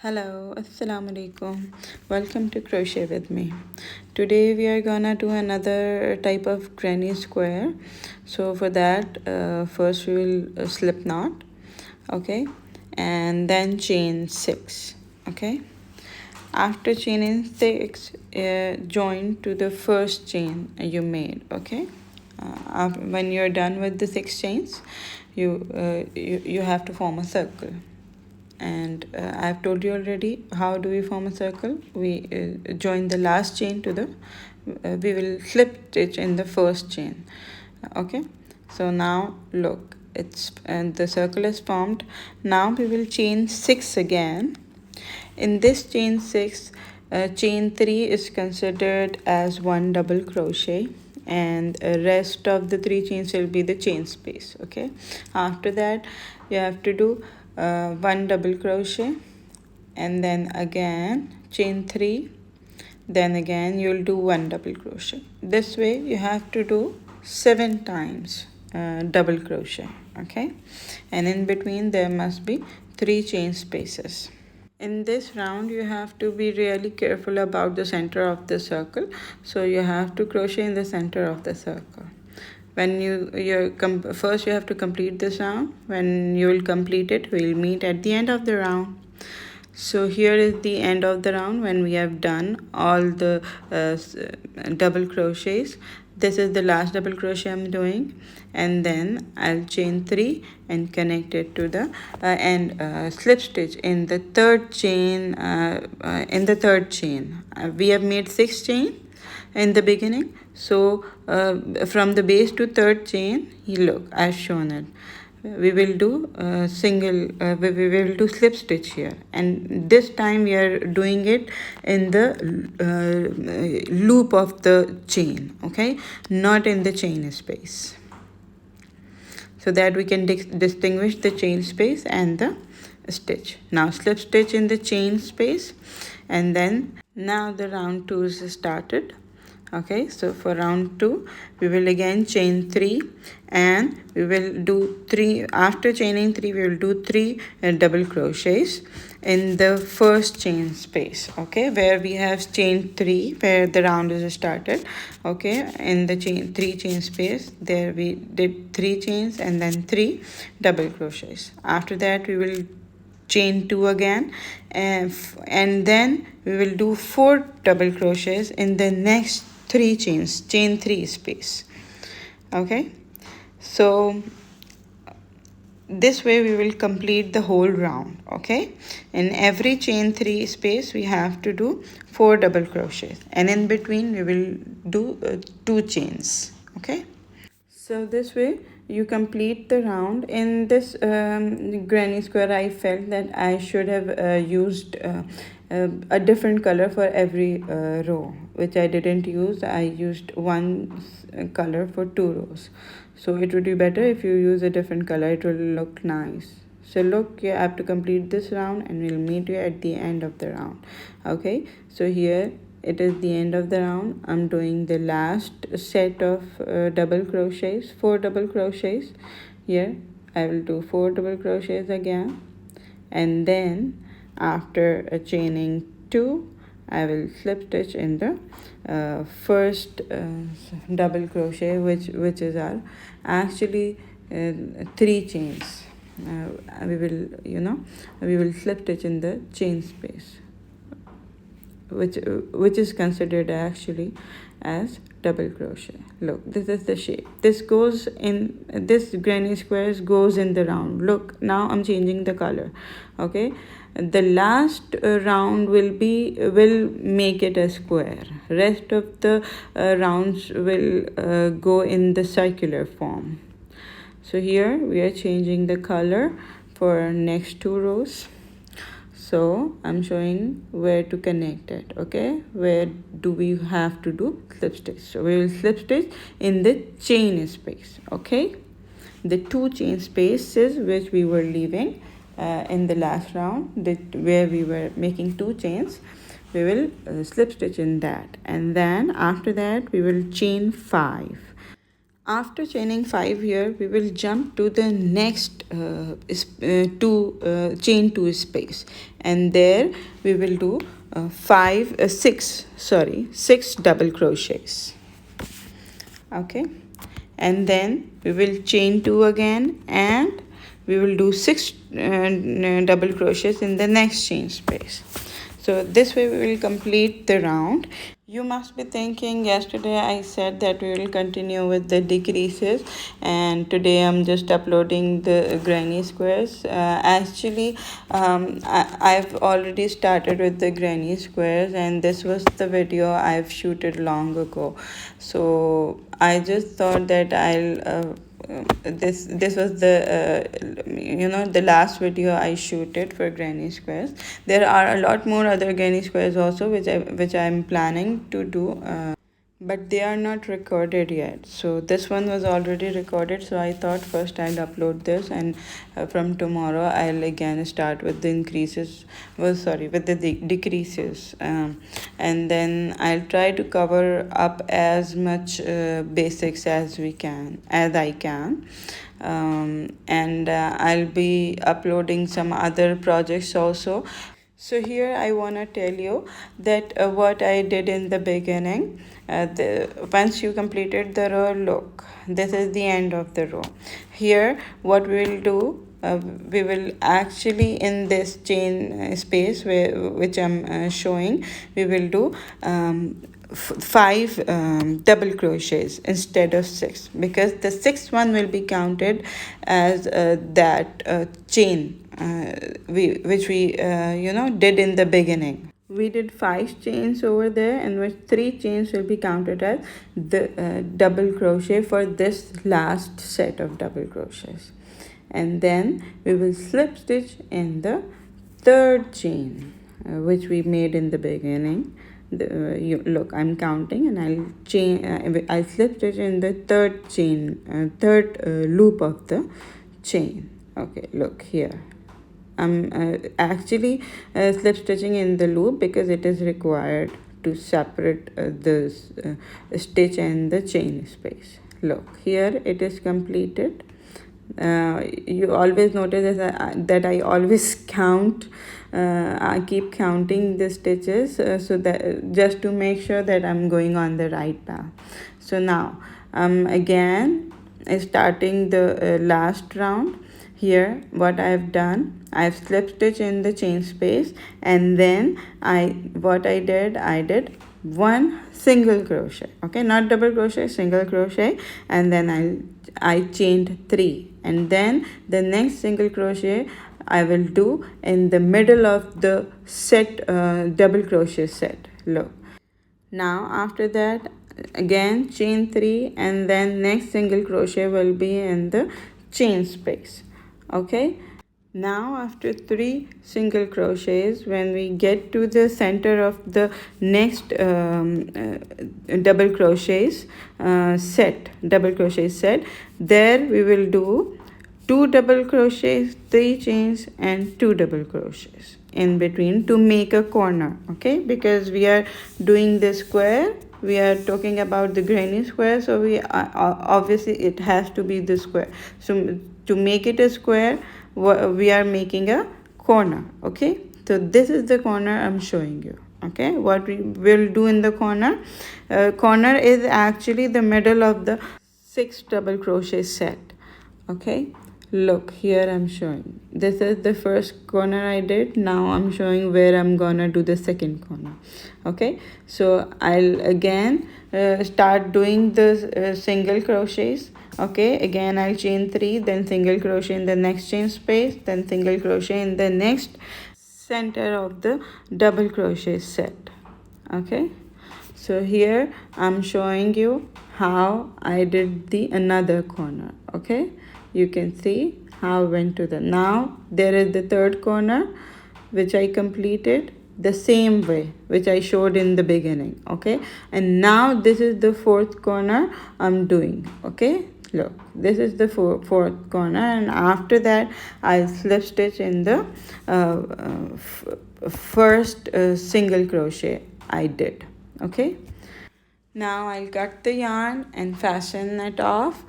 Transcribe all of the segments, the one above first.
Hello, Assalamu alaikum. Welcome to Crochet with me. Today we are gonna do another type of granny square. So for that, first we will slip knot, okay, and then chain 6, okay. After chaining 6, join to the first chain you made, okay. When you're done with the 6 chains, you have to form a circle. And I've told you already how do we form a circle. We join the last chain to the we will slip stitch in the first chain, okay. So now look, it's and the circle is formed. Now we will chain 6 again. In this chain 6, chain 3 is considered as one double crochet, and rest of the 3 chains will be the chain space, okay. After that you have to do one double crochet, and then again chain 3, then again you'll do one double crochet. This way you have to do 7 times double crochet, okay. And in between there must be 3 chain spaces. In this round you have to be really careful about the center of the circle, so you have to crochet in the center of the circle. When first you have to complete this round. When you will complete it, we'll meet at the end of the round. So here is the end of the round when we have done all the double crochets. This is the last double crochet I'm doing, and then I'll chain 3 and connect it to the slip stitch in the third chain. We have made 6 chains in the beginning, so from the base to third chain, look, I've shown it. We will do we will do slip stitch here, and this time we are doing it in the loop of the chain, okay, not in the chain space, so that we can distinguish the chain space and the stitch. Now slip stitch in the chain space, and then now the round 2 is started. Okay, so for round 2 we will again chain 3, and we will do 3. After chaining 3, we will do 3 double crochets in the first chain space, okay, where we have chained 3, where the round is started, okay. In the 3 chain space, there we did 3 chains and then 3 double crochets. After that we will chain 2 again, and then we will do 4 double crochets in the next 3 chains, chain 3 space, okay. So this way we will complete the whole round, okay. In every chain 3 space we have to do 4 double crochets, and in between we will do 2 chains, okay. So this way you complete the round. In this granny square, I felt that I should have used a different color for every row, which I didn't use. I used one color for 2 rows. So it would be better if you use a different color. It will look nice. So look, you have to complete this round, and we'll meet you at the end of the round, okay. So here it is the end of the round. I'm doing the last set of double crochets, 4 double crochets. Here I will do 4 double crochets again, and then after chaining 2, I will slip stitch in the first double crochet, which is our actually 3 chains. We will slip stitch in the chain space, which is considered actually as double crochet. Look, this is the shape. This granny squares goes in the round. Look, now I'm changing the color, okay. The last round will make it a square. Rest of the rounds will go in the circular form. So here we are changing the color for next 2 rows. So I'm showing where to connect it, okay. Where do we have to do slip stitch? So we will slip stitch in the chain space, okay. The 2 chain spaces which we were leaving in the last round, where we were making 2 chains, we will slip stitch in that, and then after that we will chain 5. After chaining 5 here, we will jump to the next chain 2 space, and there we will do 6 double crochets. Okay, and then we will chain 2 again, and we will do 6 double crochets in the next chain space. So this way we will complete the round. You must be thinking, yesterday I said that we will continue with the decreases, and today I'm just uploading the granny squares. Actually, I've already started with the granny squares, and this was the video I've shooted long ago. So I just thought that I'll this was the the last video I shooted for granny squares. There are a lot more other granny squares also which I'm planning to do, but they are not recorded yet. So this one was already recorded, so I thought first I'll upload this, and from tomorrow I'll again start with the increases, with the decreases, and then I'll try to cover up as much basics as I can. And I'll be uploading some other projects also. So here I want to tell you that what I did in the beginning. Once you completed the row, look, this is the end of the row. Here what we will do, we will actually, in this chain space which I'm showing, we will do 5 double crochets instead of 6, because the 6th one will be counted as that chain which we did in the beginning. We did 5 chains over there, and which 3 chains will be counted as the double crochet for this last set of double crochets. And then we will slip stitch in the 3rd chain which we made in the beginning. Look, I'm counting, and I'll slip stitch in the 3rd chain, 3rd loop of the chain. Okay, look here, I'm actually slip stitching in the loop because it is required to separate the stitch and the chain space. Look, here it is completed. You always notice that I always count. I keep counting the stitches so that just to make sure that I'm going on the right path. So now again starting the last round. Here what I've done, I've slip stitch in the chain space, and then I did 1 single crochet. Okay, not double crochet, single crochet, and then I chained 3, and then the next single crochet I will do in the middle of the set, double crochet set. Look, now after that again chain 3, and then next single crochet will be in the chain space. Okay, now after 3 single crochets, when we get to the center of the next double crochet set, there we will do 2 double crochets, 3 chains, and 2 double crochets in between to make a corner. Okay, because we are doing the square, we are talking about the granny square, so we obviously it has to be the square. So to make it a square, we are making a corner. Okay, so this is the corner I'm showing you. Okay, what we will do in the corner, corner is actually the middle of the 6 double crochet set. Okay, look, here I'm showing, this is the first corner I did. Now I'm showing where I'm gonna do the second corner. Okay, so I'll again start doing the single crochets. Okay, again I'll chain 3, then single crochet in the next chain space, then single crochet in the next center of the double crochet set. Okay, so here I'm showing you how I did the another corner. Okay, you can see how I went to the, now there is the 3rd corner which I completed the same way which I showed in the beginning. Okay, and now this is the 4th corner I'm doing. Okay, look, this is the 4th corner, and after that I'll slip stitch in the first single crochet I did. Okay, Now I'll cut the yarn and fasten it off,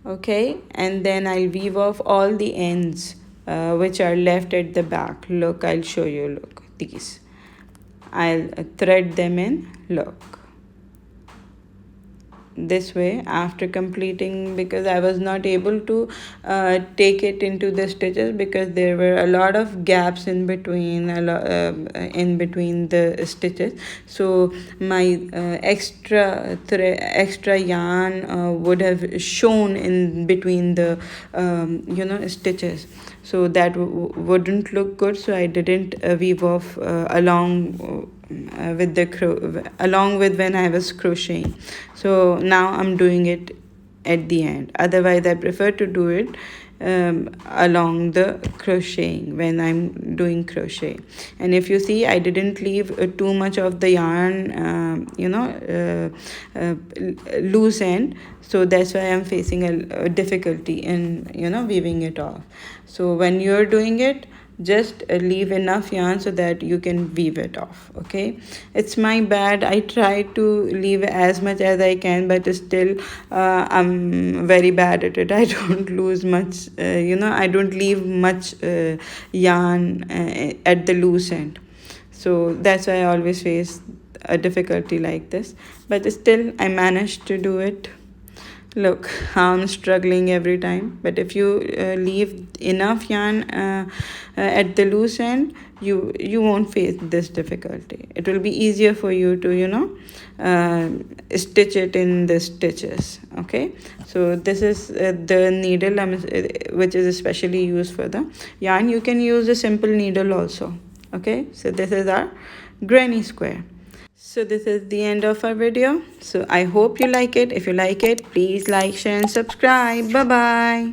okay, and then I'll weave off all the ends which are left at the back. Look, I'll show you. Look, these. I'll thread them in. Look, this way after completing, because I was not able to take it into the stitches because there were a lot of gaps in between, in between the stitches. So my extra yarn would have shown in between the stitches, so that wouldn't look good. So I didn't weave off along with when I was crocheting. So now I'm doing it at the end. Otherwise, I prefer to do it along the crocheting when I'm doing crochet. And if you see, I didn't leave too much of the yarn, loose end. So that's why I'm facing a difficulty in weaving it off. So when you're doing it, just leave enough yarn so that you can weave it off. Okay, it's my bad. I try to leave as much as I can, but still I'm very bad at it. I don't lose much, I don't leave much yarn at the loose end. So that's why I always face a difficulty like this, but still I managed to do it. Look how I'm struggling every time. But if you leave enough yarn at the loose end, you won't face this difficulty. It will be easier for you to stitch it in the stitches. Okay, so this is the needle which is especially used for the yarn. You can use a simple needle also. Okay, so this is our granny square. So this is the end of our video. So I hope you like it. If you like it, please like, share and subscribe. Bye bye.